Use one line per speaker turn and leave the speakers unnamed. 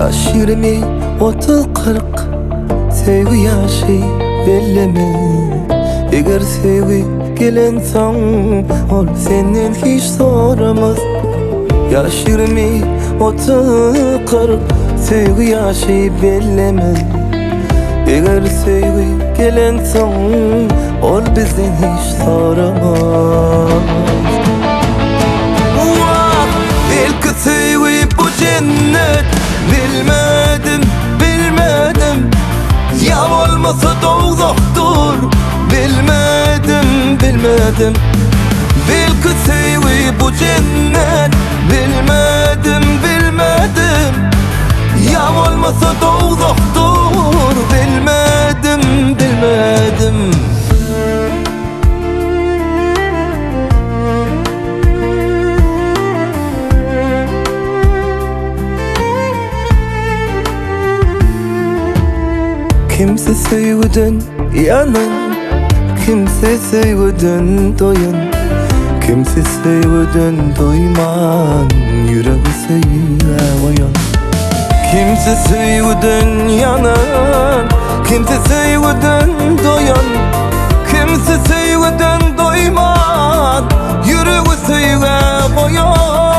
Yaş 20, 30, 40 Sevgi yaşı belleme. Eğer sevgi gelen son ol senden hiç soramaz. Yaş 20, 30, 40 Sevgi yaşı belleme. Eğer sevgi gelen son ol bizden hiç soramaz. Belki sevgi bu cennet, bilmedim, bilmedim. Ya olmasa dozaktur, bilmedim, bilmedim. Belki sevgi bu cennet, bilmedim, bilmedim. Ya olmasa dozaktur, bilmedim, bilmedim. Kimse sevgiden yanan, kimse sevgiden doyan, kimse sevgiden doyman, yüreği sevmeyen. Kimse sevgiden yanan, kimse sevgiden doyan, kimse sevgiden doyman, yüreği sevmeyen.